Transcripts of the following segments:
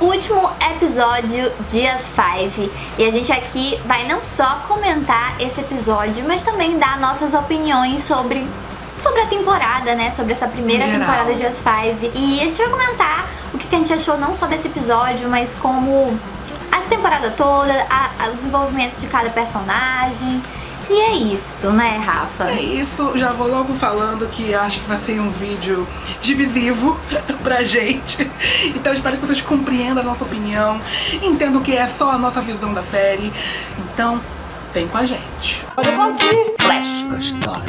último episódio de As 5 e a gente aqui vai não só comentar esse episódio, mas também dar nossas opiniões sobre a temporada, né? Sobre essa primeira temporada de As 5. E a gente vai comentar o que a gente achou não só desse episódio, mas como a temporada toda, o desenvolvimento de cada personagem. E é isso, né, Rafa? É isso, já vou logo falando que acho que vai ser um vídeo divisivo pra gente. Então espero que vocês compreendam a nossa opinião, entendam que é só a nossa visão da série. Então, vem com a gente. Pode ir. Flash gostosa.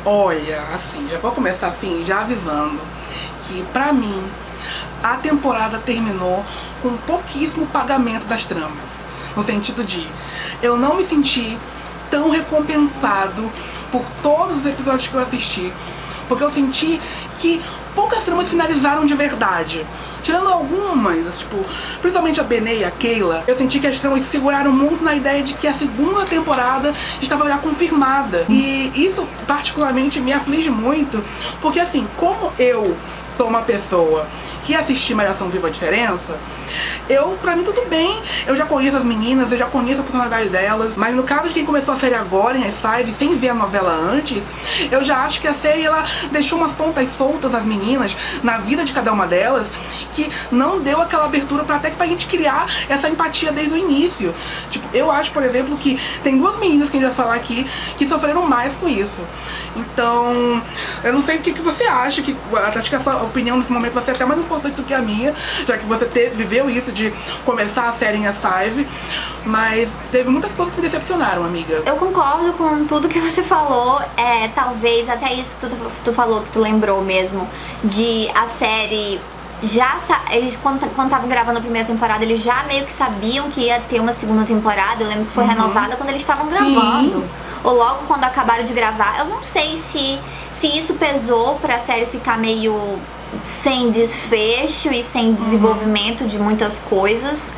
Olha, assim, já vou começar assim, já avisando que pra mim a temporada terminou com pouquíssimo pagamento das tramas. No sentido de, eu não me senti tão recompensado por todos os episódios que eu assisti, porque eu senti que poucas tramas finalizaram de verdade. Tirando algumas, tipo, principalmente a Benê e a Kayla, eu senti que as tramas seguraram muito na ideia de que a segunda temporada estava já confirmada. E isso particularmente me aflige muito, porque assim, como eu sou uma pessoa que assisti Malhação Viva a Diferença, pra mim tudo bem, eu já conheço as meninas, eu já conheço a personalidade delas, mas no caso de quem começou a série agora, em As 5, sem ver a novela antes, eu já acho que a série, ela deixou umas pontas soltas às meninas, na vida de cada uma delas, que não deu aquela abertura até que pra gente criar essa empatia desde o início. Tipo, eu acho, por exemplo, que tem duas meninas que a gente vai falar aqui, que sofreram mais com isso. Então, eu não sei o que você acha, acho que a sua opinião nesse momento vai ser até mais importante do que a minha, já que você viveu isso de começar a série em As 5, mas teve muitas coisas que me decepcionaram, amiga. Eu concordo com tudo que você falou, talvez até isso que tu falou, que tu lembrou mesmo, de a série... Eles quando estavam gravando a primeira temporada, eles já meio que sabiam que ia ter uma segunda temporada. Eu lembro que foi renovada quando eles estavam gravando. Ou logo quando acabaram de gravar. Eu não sei se isso pesou pra série ficar meio sem desfecho e sem desenvolvimento de muitas coisas,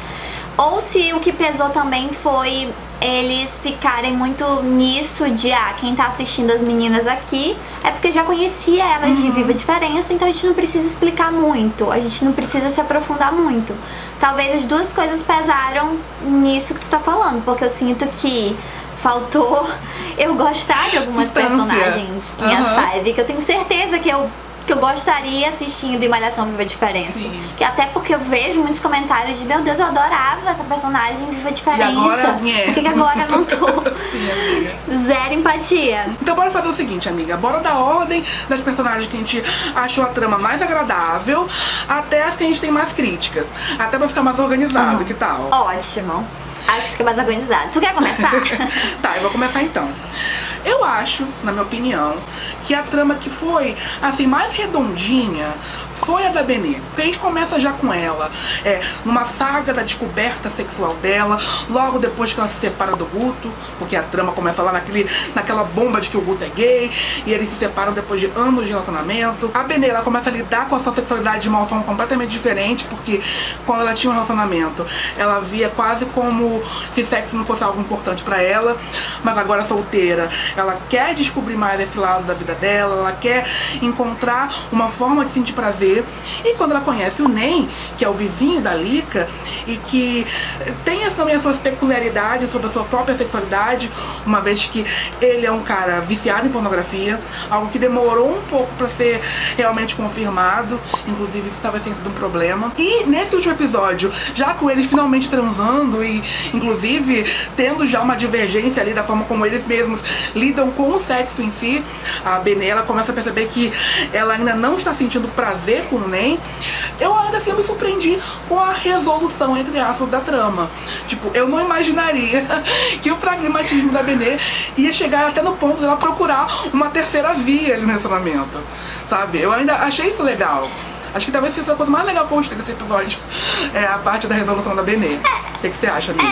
ou se o que pesou também foi eles ficarem muito nisso de quem tá assistindo as meninas aqui é porque já conhecia elas de Viva a Diferença, então a gente não precisa explicar muito, a gente não precisa se aprofundar muito. Talvez as duas coisas pesaram nisso que tu tá falando, porque eu sinto que faltou eu gostar de algumas personagens em As 5, que eu tenho certeza que eu gostaria assistindo em Malhação Viva a Diferença. Que até porque eu vejo muitos comentários de, meu Deus, eu adorava essa personagem Viva a Diferença. Por que agora eu não tô? Zero empatia. Então bora fazer o seguinte, amiga. Bora dar ordem das personagens que a gente achou a trama mais agradável até as que a gente tem mais críticas. Até pra ficar mais organizado, que tal? Ótimo. Acho que fica mais organizado. Tu quer começar? Tá, eu vou começar então. Eu acho, na minha opinião, que a trama que foi, assim, mais redondinha foi a da Benê. Porque a gente começa já com ela, numa saga da descoberta sexual dela, logo depois que ela se separa do Guto, porque a trama começa lá naquela bomba de que o Guto é gay, e eles se separam depois de anos de relacionamento. A Benê, ela começa a lidar com a sua sexualidade de uma forma completamente diferente, porque quando ela tinha um relacionamento, ela via quase como se sexo não fosse algo importante pra ela, mas agora solteira, ela quer descobrir mais esse lado da vida dela, ela quer encontrar uma forma de sentir prazer. E quando ela conhece o Nen, que é o vizinho da Lika, e que tem também as suas peculiaridades sobre a sua própria sexualidade, uma vez que ele é um cara viciado em pornografia, algo que demorou um pouco pra ser realmente confirmado, inclusive isso talvez tenha sido um problema. E nesse último episódio, já com eles finalmente transando e inclusive tendo já uma divergência ali da forma como eles mesmos lidam com o sexo em si, a Benê, ela começa a perceber que ela ainda não está sentindo prazer com o Nen. Eu ainda assim me surpreendi com a resolução, entre aspas, da trama. Tipo, eu não imaginaria que o pragmatismo da Benê ia chegar até no ponto dela procurar uma terceira via ali no relacionamento, sabe? Eu ainda achei isso legal. Acho que talvez seja a coisa mais legal que eu gostei desse episódio, a parte da resolução da Benê. O que você acha, amiga?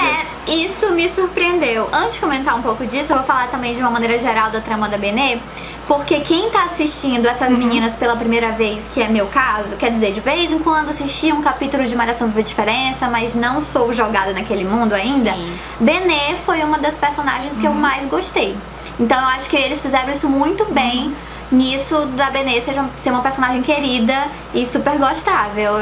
Isso me surpreendeu. Antes de comentar um pouco disso, eu vou falar também de uma maneira geral da trama da Benê, porque quem tá assistindo essas meninas pela primeira vez, que é meu caso, quer dizer, de vez em quando assisti um capítulo de Malhação Viva a Diferença, mas não sou jogada naquele mundo ainda, Benê foi uma das personagens que eu mais gostei. Então eu acho que eles fizeram isso muito bem, nisso da Benê ser uma personagem querida e super gostável.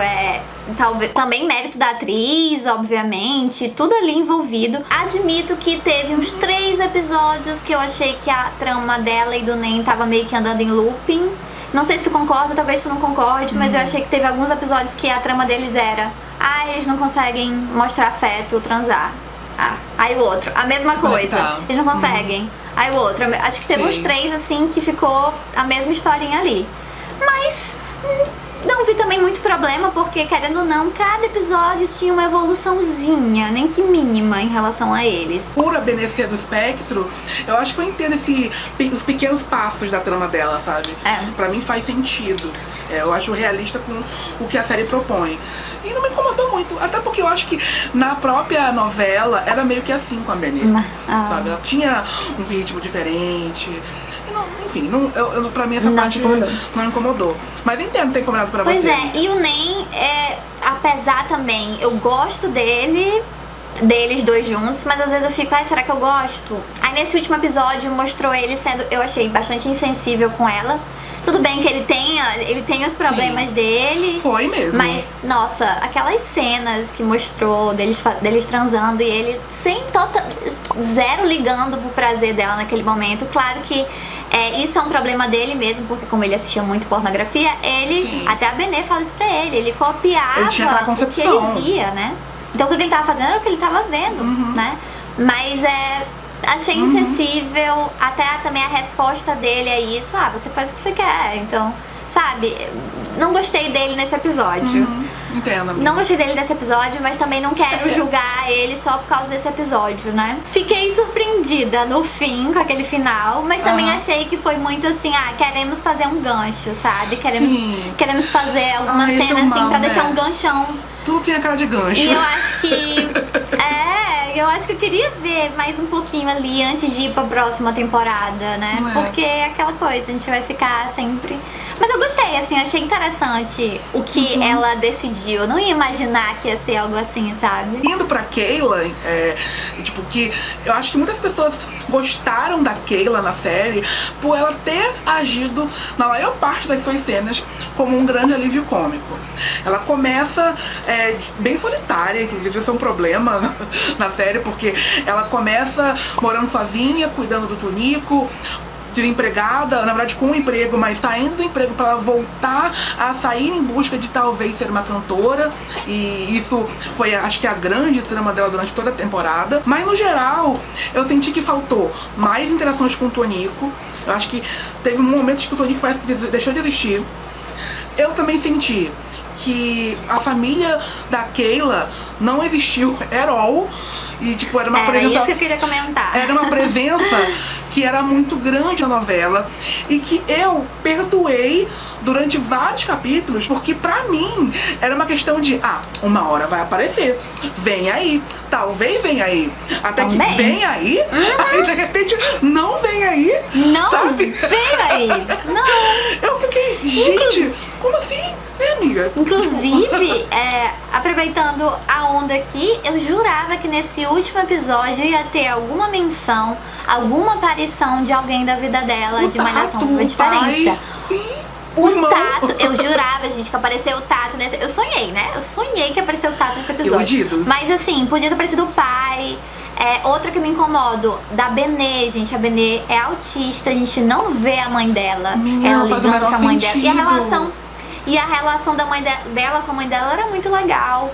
Talvez também mérito da atriz, obviamente, tudo ali envolvido. Admito que teve uns 3 episódios que eu achei que a trama dela e do Nen tava meio que andando em looping. Não sei se tu concorda, talvez tu não concorde, mas eu achei que teve alguns episódios que a trama deles era: eles não conseguem mostrar afeto, transar. Aí o outro, a mesma coisa, eles não conseguem. Aí o outro, acho que teve uns 3 assim que ficou a mesma historinha ali. Mas não vi também muito problema, porque querendo ou não, cada episódio tinha uma evoluçãozinha, nem que mínima, em relação a eles. Por a Benê ser do espectro, eu acho que eu entendo os pequenos passos da trama dela, sabe? Pra mim faz sentido. Eu acho realista com o que a série propõe. E não me incomodou muito, até porque eu acho que na própria novela era meio que assim com a Benê, sabe? Ela tinha um ritmo diferente. Enfim, pra mim essa parte não incomodou. Mas entendo ter incomodado pra você. Pois é, e o Nen, apesar também, eu gosto deles dois juntos, mas às vezes eu fico, será que eu gosto? Aí nesse último episódio mostrou ele sendo, eu achei bastante insensível com ela. Tudo bem que ele tem os problemas dele. Foi mesmo. Mas, nossa, aquelas cenas que mostrou deles transando e ele zero ligando pro prazer dela naquele momento. Claro que isso é um problema dele mesmo, porque como ele assistia muito pornografia, até a Benê fala isso pra ele copiava ele tinha aquela concepção. O que ele via, né? Então o que ele tava fazendo era o que ele tava vendo, né? Mas achei insensível, até também a resposta dele é isso: você faz o que você quer, então, sabe? Não gostei dele nesse episódio. Entendo. Não gostei dele nesse episódio, mas também não quero julgar ele só por causa desse episódio, né? Fiquei surpreendida no fim, com aquele final, mas também achei que foi muito assim, queremos fazer um gancho, sabe? Queremos fazer alguma cena assim pra deixar um ganchão. Tudo tinha cara de gancho. E eu acho que eu queria ver mais um pouquinho ali antes de ir pra próxima temporada, né? Porque é aquela coisa, a gente vai ficar sempre... Mas eu gostei, assim, achei interessante o que ela decidiu. Eu não ia imaginar que ia ser algo assim, sabe? Indo pra Kayla, que eu acho que muitas pessoas gostaram da Kayla na série por ela ter agido, na maior parte das suas cenas, como um grande alívio cômico. Ela começa bem solitária, inclusive isso é um problema na série, porque ela começa morando sozinha, cuidando do Tunico, desempregada, na verdade com um emprego, mas tá indo do emprego para ela voltar a sair em busca de talvez ser uma cantora, e isso foi, acho que, a grande trama dela durante toda a temporada. Mas no geral, eu senti que faltou mais interações com o Tonico. Eu acho que teve momentos que o Tonico parece que deixou de existir. Eu também senti que a família da Kayla não existiu at all. E era uma presença... isso que eu queria comentar. Era uma presença que era muito grande na novela e que eu perdoei durante vários capítulos, porque pra mim era uma questão de uma hora vai aparecer, vem aí, talvez venha aí, até também. Que vem aí, aí de repente não vem aí, não sabe? Vem aí, não. Eu fiquei, gente, como assim, né, amiga? Inclusive, aproveitando a onda aqui, eu jurava que nesse último episódio ia ter alguma menção, alguma aparição de alguém da vida dela, de Malhação, a diferença. O Tato, eu jurava, gente, que apareceu o Tato nesse... Eu sonhei, né? Eu sonhei que apareceu o Tato nesse episódio. Iludidos. Mas assim, podia ter aparecido o pai. Outra que me incomoda, da Benê, gente. A Benê é autista, a gente não vê a mãe dela. Ela ligando com a mãe dela. E a relação da mãe dela com a mãe dela era muito legal.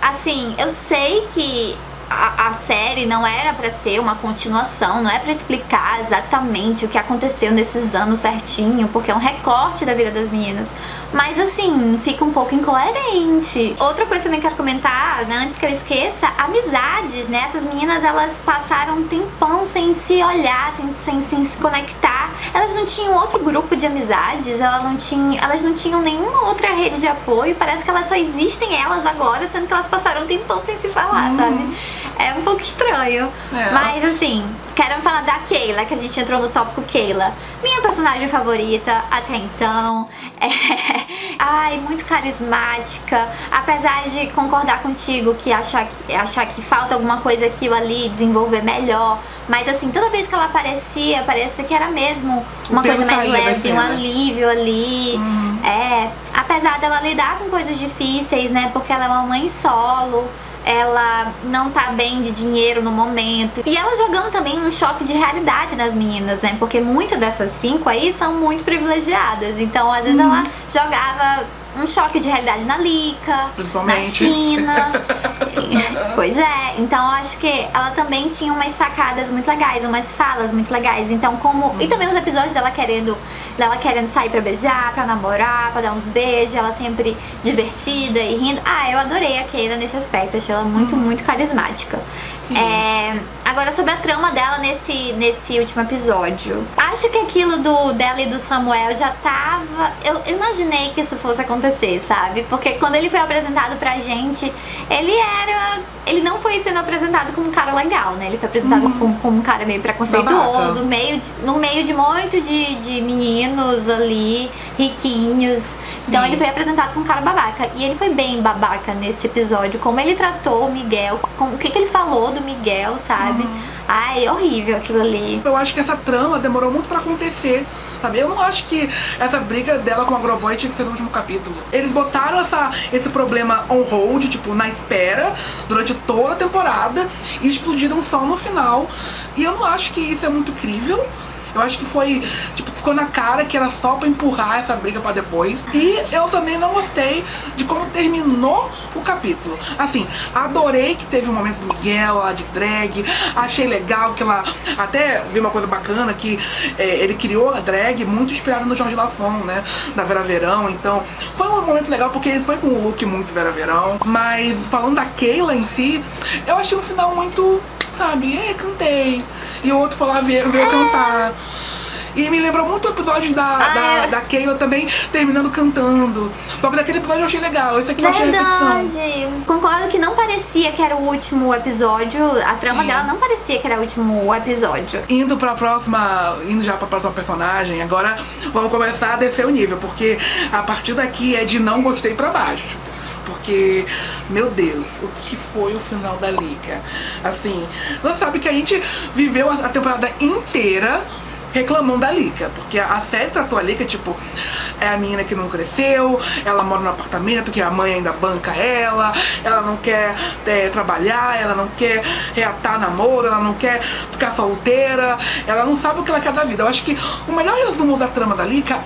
Assim, eu sei que a série não era pra ser uma continuação, não é pra explicar exatamente o que aconteceu nesses anos certinho, porque é um recorte da vida das meninas. Mas assim, fica um pouco incoerente. Outra coisa que eu também quero comentar, né, antes que eu esqueça, amizades, né? Essas meninas, elas passaram um tempão sem se olhar, sem se conectar. Elas não tinham outro grupo de amizades, elas não tinham nenhuma outra rede de apoio. Parece que elas só existem elas agora, sendo que elas passaram um tempão sem se falar, sabe? É um pouco estranho. Mas assim, quero falar da Keila, que a gente entrou no tópico Keila. Minha personagem favorita até então. Ai, muito carismática. Apesar de concordar contigo que achar que falta alguma coisa aqui ou ali, desenvolver melhor. Mas assim, toda vez que ela aparecia, parecia que era mesmo uma coisa mais leve, um alívio ali. Apesar dela lidar com coisas difíceis, né? Porque ela é uma mãe solo. Ela não tá bem de dinheiro no momento. E ela jogando também um choque de realidade nas meninas, né? Porque muitas dessas 5 aí são muito privilegiadas. Então, às vezes, ela jogava um choque de realidade na Lika, na Tina. Pois é, então eu acho que ela também tinha umas sacadas muito legais, umas falas muito legais. Então, e também os episódios dela querendo sair pra beijar, pra namorar, pra dar uns beijos, ela sempre divertida e rindo. Eu adorei a Keila nesse aspecto, achei ela muito, muito carismática. Agora, sobre a trama dela nesse último episódio. Acho que aquilo dela e do Samuel já tava... Eu imaginei que isso fosse acontecer, sabe? Porque quando ele foi apresentado pra gente, ele não foi sendo apresentado como um cara legal, né? Ele foi apresentado como um cara meio preconceituoso, no meio de muito de meninos ali, riquinhos. Então ele foi apresentado como um cara babaca. E ele foi bem babaca nesse episódio. Como ele tratou o Miguel, o que ele falou do Miguel, sabe? Ai, horrível aquilo ali. Eu acho que essa trama demorou muito pra acontecer, sabe? Eu não acho que essa briga dela com o Agroboy tinha que ser no último capítulo. Eles botaram esse problema on hold, tipo, na espera, durante toda a temporada, e explodiram só no final. E eu não acho que isso é muito crível. Eu acho que foi, tipo, ficou na cara que era só pra empurrar essa briga pra depois. E eu também não gostei de como terminou o capítulo. Assim, adorei que teve um momento do Miguel lá de drag. Achei legal que ela... Até vi uma coisa bacana que ele criou a drag muito inspirado no Jorge Lafon, né? Da Vera Verão. Então, foi um momento legal porque ele foi com um look muito Vera Verão. Mas falando da Keila em si, eu achei no final muito... Sabe, cantei. E o outro foi lá ver eu cantar. E me lembrou muito o episódio da Keila também terminando cantando. Só que daquele episódio eu achei legal. Esse aqui eu achei repetição. Concordo que não parecia que era o último episódio. A trama dela não parecia que era o último episódio. Indo já pra próxima personagem, agora vamos começar a descer o nível. Porque a partir daqui é de não gostei pra baixo. Porque, meu Deus, o que foi o final da Lika? Assim, você sabe que a gente viveu a temporada inteira reclamando da Lika, porque a série tratou a Lika, tipo, é a menina que não cresceu, ela mora no apartamento que a mãe ainda banca ela não quer trabalhar, ela não quer reatar namoro, ela não quer ficar solteira, ela não sabe o que ela quer da vida. Eu acho que o melhor resumo da trama da Lika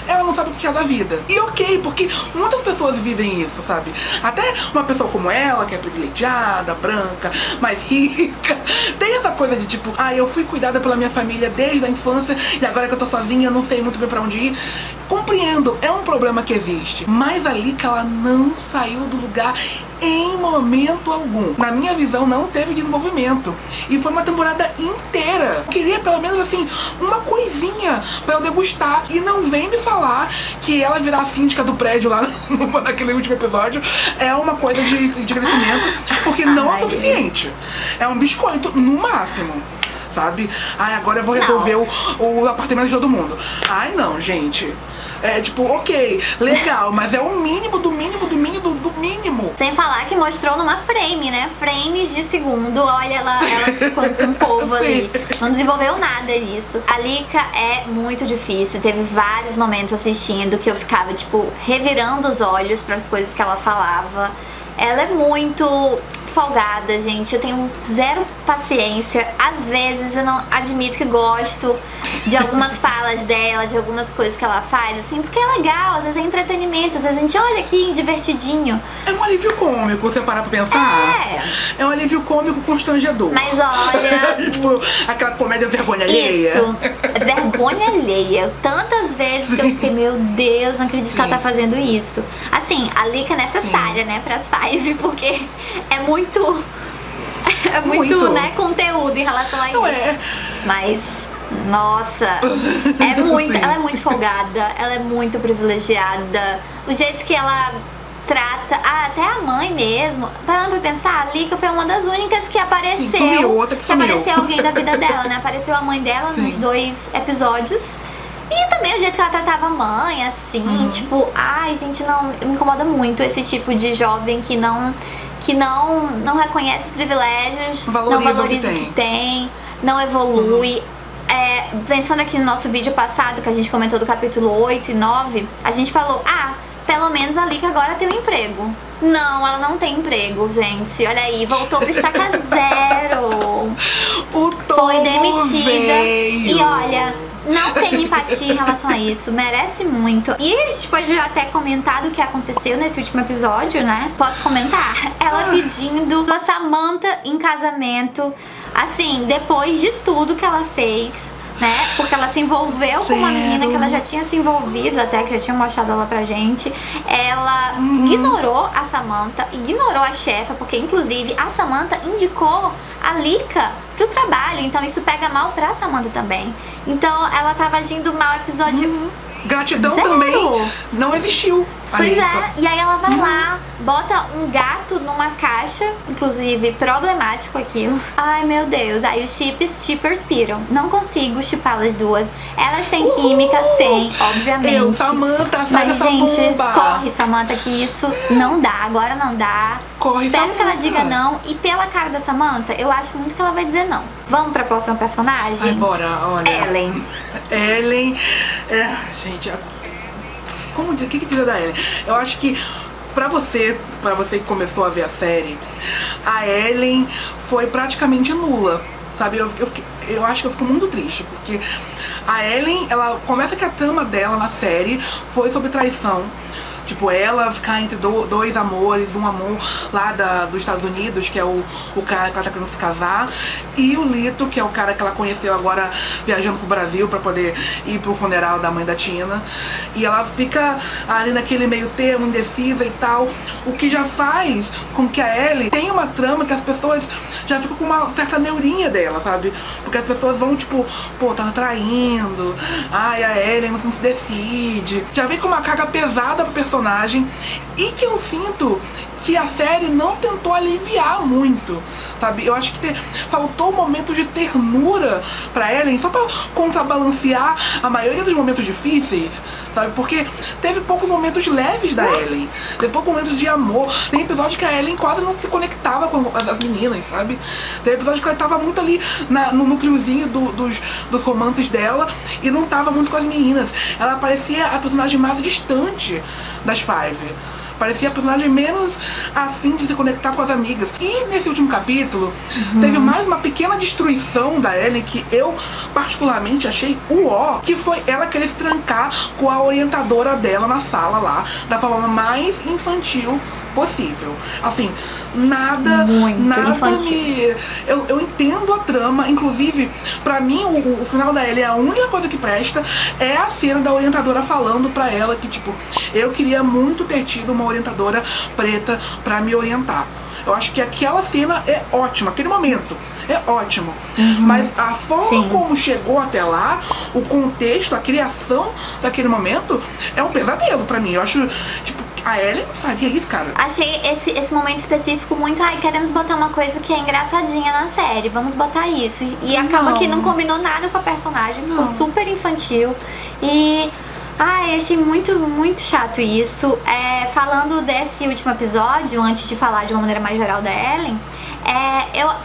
ela não sabe o que quer da vida. E ok, porque muitas pessoas vivem isso, sabe? Até uma pessoa como ela, que é privilegiada, branca, mais rica, tem essa coisa de tipo, eu fui cuidada pela minha família desde a infância, e agora que eu tô sozinha, eu não sei muito bem pra onde ir. Compreendo, é um problema que existe. Mas a Lika, ela não saiu do lugar em momento algum. Na minha visão, não teve desenvolvimento. E foi uma temporada inteira. Eu queria, pelo menos assim, uma coisinha pra eu degustar. E não vem me falar que ela virar a síndica do prédio lá naquele último episódio é uma coisa de crescimento, porque não é suficiente. É um biscoito, no máximo. Sabe? Agora eu vou resolver o apartamento de todo mundo. Não, gente. É tipo, ok, legal, mas é o mínimo do mínimo do mínimo do mínimo. Sem falar que mostrou numa frame, né? Frames de segundo. Olha ela com um povo ali. Não desenvolveu nada disso. A Lika é muito difícil. Teve vários momentos assistindo que eu ficava, tipo, revirando os olhos para as coisas que ela falava. Ela é muito folgada, gente. Eu tenho zero paciência. Às vezes eu não admito que gosto de algumas falas dela, de algumas coisas que ela faz, assim, porque é legal, às vezes é entretenimento, às vezes a gente olha aqui, divertidinho. É um alívio cômico, você parar pra pensar. É um alívio cômico constrangedor. Mas olha... tipo, aquela comédia vergonha alheia. Isso, vergonha alheia. Tantas vezes que eu fiquei, meu Deus, não acredito que ela tá fazendo isso. Assim, a Lika é necessária, né, pras Five, porque é muito, né, conteúdo em relação a isso. Mas, nossa, ela é muito folgada, ela é muito privilegiada. O jeito que ela trata... até a mãe mesmo. Parando pra pensar, a Lika foi uma das únicas que apareceu. Sumiu, outra que sumiu. Apareceu alguém da vida dela, né? Apareceu a mãe dela nos 2 episódios. E também o jeito que ela tratava a mãe, assim, tipo... Ai, gente, não... Me incomoda muito esse tipo de jovem que não reconhece os privilégios, não valoriza o que tem, não evolui. Pensando aqui no nosso vídeo passado, que a gente comentou do capítulo 8 e 9, a gente falou, pelo menos a Lika agora tem um emprego. Não, ela não tem emprego, gente. Olha aí, voltou pra estaca zero. Foi demitida. Veio. E olha, não tem empatia em relação a isso. Merece muito. E a gente pode já até comentar do que aconteceu nesse último episódio, né? Posso comentar? Ela pedindo a Samantha em casamento. Assim, depois de tudo que ela fez, né? Porque ela se envolveu com uma menina que ela já tinha se envolvido, até que já tinha mostrado ela pra gente. Ela ignorou a Samantha, ignorou a chefa, porque inclusive a Samantha indicou a Lika pro trabalho, então isso pega mal pra Samantha também. Então ela tava agindo mal o episódio. Gratidão 0. também não existiu. Pois é, e aí ela vai lá, bota um gato numa caixa, inclusive problemático aquilo. Ai meu Deus, aí os shippers piram. Não consigo shippar as duas. Elas têm química? Tem, obviamente. Samantha, sai mas, dessa gente, bomba. corre, Samantha, que isso não dá, agora não dá. Corre, Espero que ela Samantha. diga não. E pela cara da Samantha, eu acho muito que ela vai dizer não. Vamos pra próxima personagem? Vai embora, olha. Ellen. Gente, como diz, o que dizer da Ellen? Eu acho que pra você que começou a ver a série, a Ellen foi praticamente nula, sabe? Eu acho que eu fico muito triste, porque a Ellen, ela começa que a trama dela na série foi sobre traição. Tipo, ela ficar entre dois amores, um amor lá dos Estados Unidos, que é o cara que ela tá querendo se casar, e o Lito, que é o cara que ela conheceu agora viajando pro Brasil pra poder ir pro funeral da mãe da Tina. E ela fica ali naquele meio termo, indecisa e tal, o que já faz com que a Ellie tenha uma trama que as pessoas já ficam com uma certa neurinha dela, sabe? Porque as pessoas vão, tipo, pô, tá traindo, ai, a Ellie não se decide. Já vem com uma carga pesada pro personagem, e que eu sinto que a série não tentou aliviar muito, sabe? Eu acho que faltou momentos de ternura pra Ellen, só pra contrabalancear a maioria dos momentos difíceis, sabe? Porque teve poucos momentos leves da Ellen, teve poucos momentos de amor. Tem episódio que a Ellen quase não se conectava com as meninas, sabe? Tem episódio que ela tava muito ali no núcleozinho dos romances dela e não tava muito com as meninas. Ela parecia a personagem mais distante das Five. Parecia a personagem menos afim de se conectar com as amigas. E nesse último capítulo, teve mais uma pequena destruição da Ellen que eu particularmente achei uó, que foi ela querer se trancar com a orientadora dela na sala lá, da forma mais infantil possível. Assim, nada infantil. Eu entendo a trama, inclusive, pra mim, o final da Ellie, a única coisa que presta é a cena da orientadora falando pra ela que, tipo, eu queria muito ter tido uma orientadora preta pra me orientar. Eu acho que aquela cena é ótima, aquele momento é ótimo. Mas a forma como chegou até lá, o contexto, a criação daquele momento é um pesadelo pra mim. Eu acho, tipo, a Ellie faria isso, cara. Achei esse momento específico muito... Ai, queremos botar uma coisa que é engraçadinha na série, vamos botar isso. E acaba que não combinou nada com a personagem, ficou super infantil. E... ai, achei muito, muito chato isso. Falando desse último episódio, antes de falar de uma maneira mais geral da Ellen,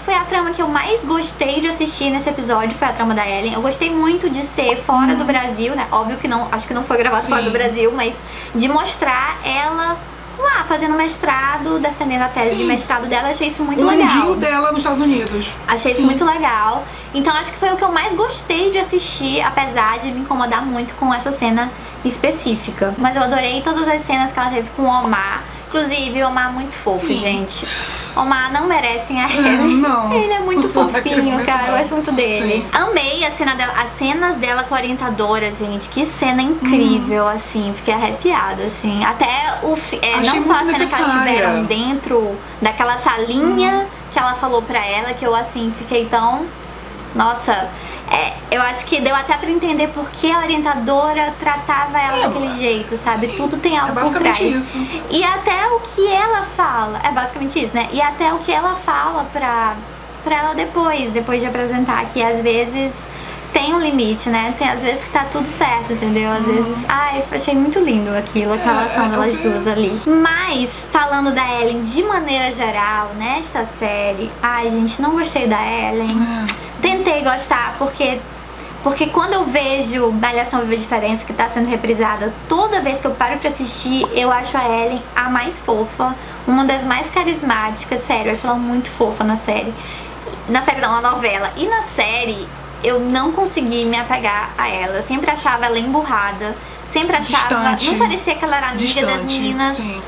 foi a trama que eu mais gostei de assistir nesse episódio, foi a trama da Ellen. Eu gostei muito de ser fora do Brasil, né? Óbvio que não, acho que não foi gravado fora do Brasil, mas de mostrar ela lá fazendo mestrado, defendendo a tese de mestrado dela. Achei isso muito legal. O mundinho dela nos Estados Unidos. Achei isso muito legal. Então acho que foi o que eu mais gostei de assistir, apesar de me incomodar muito com essa cena específica. Mas eu adorei todas as cenas que ela teve com o Omar. Inclusive, o Omar muito fofo, gente. Omar não merecem a Ellie. Não. Ele é muito fofinho, cara. Eu acho muito dele. Sim. Amei a cena dela, as cenas dela com a orientadora, gente. Que cena incrível, assim. Fiquei arrepiada, assim. Até não só a cena que elas tiveram dentro daquela salinha que ela falou pra ela, que eu, assim, fiquei tão... Nossa, Eu acho que deu até pra entender por que a orientadora tratava ela daquele jeito, sabe? Sim, Tudo tem algo por trás. isso. E até o que ela fala, é basicamente isso, né? E até o que ela fala pra ela depois de apresentar, que às vezes tem um limite, né? Tem às vezes que tá tudo certo, entendeu? Às vezes, eu achei muito lindo aquilo, a relação delas duas ali. Mas, falando da Ellen de maneira geral, nesta série, gente, não gostei da Ellen. Tentei gostar, porque quando eu vejo Malhação Viva a Diferença, que tá sendo reprisada, toda vez que eu paro pra assistir, eu acho a Ellen a mais fofa, uma das mais carismáticas, sério, eu acho ela muito fofa na série. Na série não, na novela. E na série, eu não consegui me apegar a ela. Eu sempre achava ela emburrada, sempre achava... Distante. Não parecia que ela era amiga das meninas. Sim.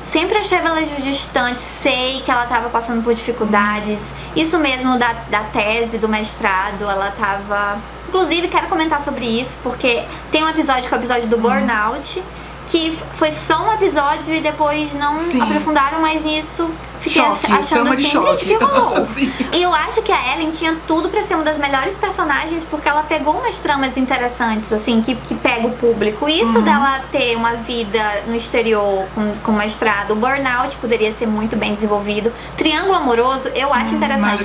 Sempre achava ela distante, sei que ela tava passando por dificuldades. Isso mesmo da tese, do mestrado, ela tava... Inclusive, quero comentar sobre isso, porque tem um episódio que é o episódio do burnout, que foi só um episódio e depois não aprofundaram mais nisso. Fiquei achando assim, gente, que rolou. E eu acho que a Ellen tinha tudo pra ser uma das melhores personagens, porque ela pegou umas tramas interessantes, assim, que pega o público. Isso dela ter uma vida no exterior com mestrado, o burnout poderia ser muito bem desenvolvido. Triângulo amoroso, eu acho interessante.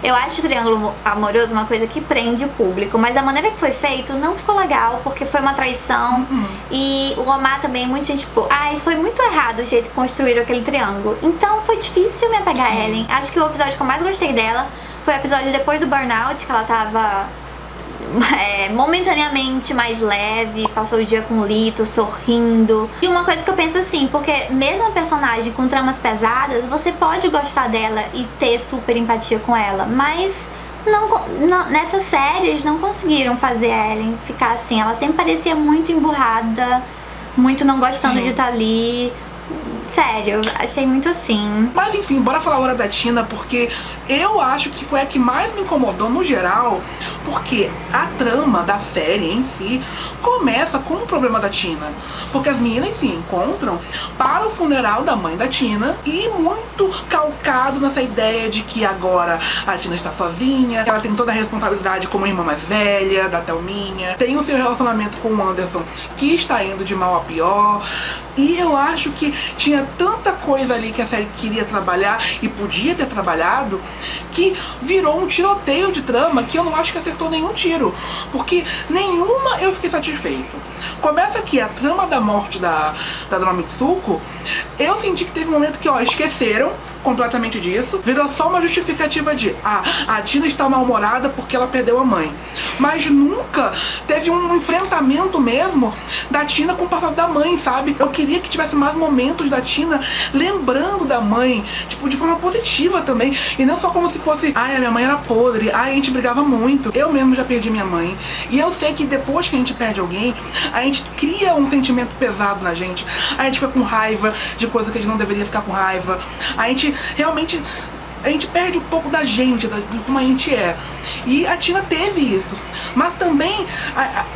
Eu acho triângulo amoroso uma coisa que prende o público, mas a maneira que foi feito não ficou legal, porque foi uma traição. E o Omar também, muita gente, tipo, foi muito errado o jeito que construíram aquele triângulo. Então foi difícil me apegar a Ellen. Acho que o episódio que eu mais gostei dela foi o episódio depois do burnout, que ela tava momentaneamente mais leve, passou o dia com o Lito, sorrindo. E uma coisa que eu penso assim, porque mesmo a personagem com tramas pesadas, você pode gostar dela e ter super empatia com ela, mas nessa série eles não conseguiram fazer a Ellen ficar assim. Ela sempre parecia muito emburrada, muito não gostando de estar ali. Sério, achei muito assim. Mas enfim, bora falar agora da Tina, porque eu acho que foi a que mais me incomodou no geral, porque a trama da série em si começa com o problema da Tina. Porque as meninas se encontram para o funeral da mãe da Tina e muito calcado nessa ideia de que agora a Tina está sozinha, ela tem toda a responsabilidade como irmã mais velha da Thelminha, tem o seu relacionamento com o Anderson que está indo de mal a pior. E eu acho que tinha tanta coisa ali que a série queria trabalhar e podia ter trabalhado, que virou um tiroteio de trama que eu não acho que acertou nenhum tiro, porque nenhuma eu fiquei satisfeito. Começa aqui a trama da morte da Dona Mitsuko. Eu senti que teve um momento que, esqueceram completamente disso, virou só uma justificativa de a Tina está mal-humorada porque ela perdeu a mãe. Mas nunca teve um enfrentamento mesmo da Tina com o passado da mãe, sabe? Eu queria que tivesse mais momentos da Tina lembrando da mãe, tipo, de forma positiva também, e não só como se fosse, a minha mãe era podre, a gente brigava muito. Eu mesmo já perdi minha mãe, e eu sei que depois que a gente perde alguém, a gente cria um sentimento pesado na gente, a gente fica com raiva de coisa que a gente não deveria ficar com raiva, a gente realmente perde um pouco da gente, de como a gente é. E a Tina teve isso. Mas também,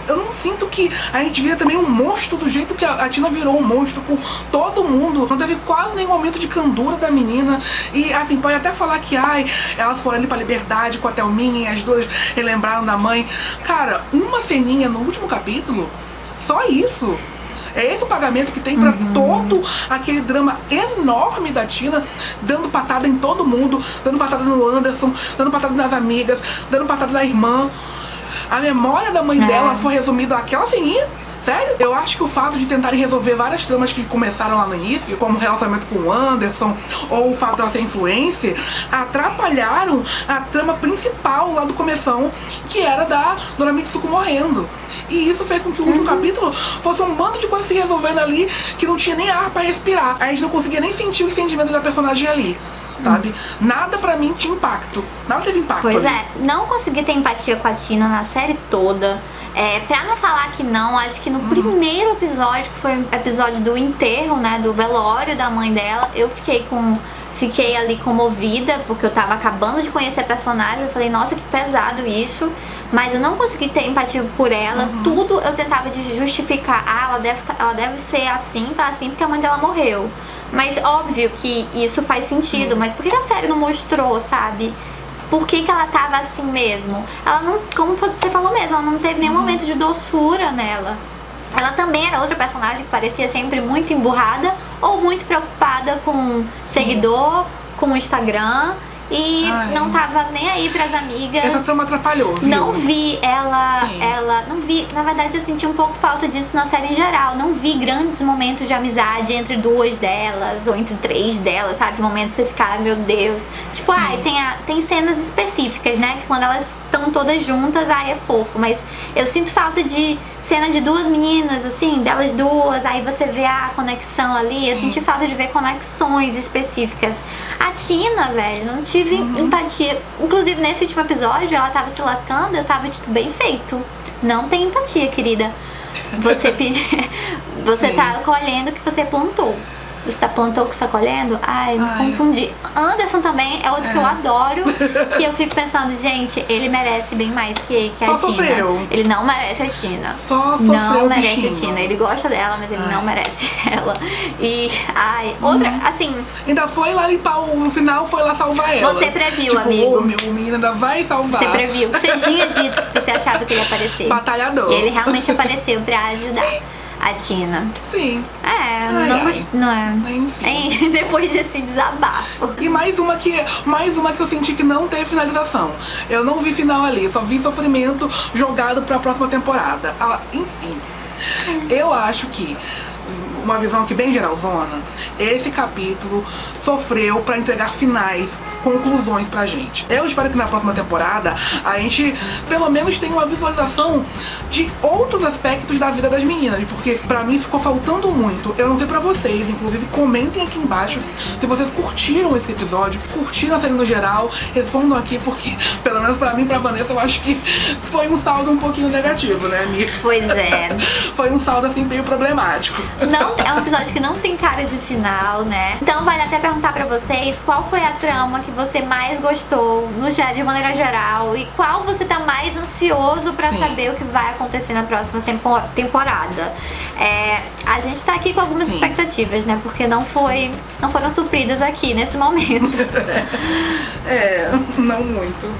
eu não sinto que a gente vira também um monstro do jeito que a Tina virou um monstro com todo mundo. Não teve quase nenhum momento de candura da menina. E assim, pode até falar que elas foram ali pra Liberdade com a Thelminha e as duas relembraram da mãe. Cara, uma ceninha no último capítulo, só isso. É esse o pagamento que tem pra todo aquele drama enorme da Tina, dando patada em todo mundo, dando patada no Anderson, dando patada nas amigas, dando patada na irmã. A memória da mãe dela foi resumida àquela ceninha. Sério? Eu acho que o fato de tentarem resolver várias tramas que começaram lá no início, como o relacionamento com o Anderson, ou o fato dela ser influencer, atrapalharam a trama principal lá do começão, que era da Dona Mitsuko morrendo. E isso fez com que o último capítulo fosse um bando de coisas se resolvendo ali, que não tinha nem ar pra respirar. A gente não conseguia nem sentir os sentimentos da personagem ali, sabe? Nada pra mim tinha impacto. Nada teve impacto. Pois ali. Não consegui ter empatia com a Tina na série toda. Pra não falar que não, acho que no primeiro episódio, que foi o episódio do enterro, né, do velório da mãe dela, eu fiquei ali comovida, porque eu tava acabando de conhecer a personagem. Eu falei, nossa, que pesado isso. Mas eu não consegui ter empatia por ela. Tudo eu tentava de justificar. Ela deve ser assim, tá assim, porque a mãe dela morreu. Mas óbvio que isso faz sentido. Mas por que a série não mostrou, sabe? por que ela tava assim mesmo. Ela não, como você falou mesmo, ela não teve nenhum momento de doçura nela. Ela também era outra personagem que parecia sempre muito emburrada ou muito preocupada com seguidor, com o Instagram. E não tava nem aí pras amigas. Essa trama atrapalhou, viu? Não vi não vi, na verdade eu senti um pouco falta disso na série em geral. Não vi grandes momentos de amizade entre duas delas ou entre três delas, sabe? De momentos que você fica, ai meu Deus. Tipo, tem cenas específicas, né? Que quando elas estão todas juntas, é fofo. Mas eu sinto falta de cena de duas meninas, assim, delas duas, aí você vê a conexão ali. Eu senti falta de ver conexões específicas. A Tina, velho, não tive empatia. Inclusive, nesse último episódio, ela tava se lascando, eu tava, tipo, bem feito. Não tem empatia, querida. Você você tá colhendo o que você plantou. Você plantou o que você tá colhendo? Ai, me confundi. Anderson também é outro que eu adoro. Que eu fico pensando, gente, ele merece bem mais que a Tina. Sofreu. Ele não merece a Tina. Só sofreu. Não merece bichinho. a Tina. Ele gosta dela, mas ele não merece ela. E, outra, assim. Ainda foi lá limpar no final, foi lá salvar ela. Você previu, tipo, amigo. O menino ainda vai salvar. Você previu. Você tinha dito que você achava que ele ia aparecer. Batalhador. E ele realmente apareceu pra ajudar a Tina. Sim. Não é. Enfim. Depois desse desabafo. E mais uma que eu senti que não teve finalização. Eu não vi final ali, só vi sofrimento jogado pra próxima temporada. Enfim. Eu acho que, uma visão aqui bem geralzona, esse capítulo sofreu pra entregar finais, conclusões pra gente. Eu espero que na próxima temporada a gente pelo menos tenha uma visualização de outros aspectos da vida das meninas, porque pra mim ficou faltando muito. Eu não sei pra vocês, inclusive comentem aqui embaixo se vocês curtiram esse episódio, curtiram a série no geral, respondam aqui, porque pelo menos pra mim, pra Vanessa, eu acho que foi um saldo um pouquinho negativo, né, amiga? Pois é. Foi um saldo assim meio problemático. Não, é um episódio que não tem cara de final, né? Então vale até perguntar pra vocês qual foi a trama que você mais gostou, de maneira geral, e qual você tá mais ansioso pra saber o que vai acontecer na próxima temporada. A gente tá aqui com algumas expectativas, né? Porque não foram supridas aqui nesse momento. Não muito.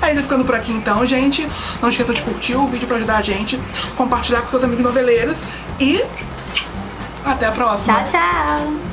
Ainda ficando por aqui então, gente. Não esqueça de curtir o vídeo pra ajudar a gente, compartilhar com seus amigos noveleiros e até a próxima. Tchau, tchau!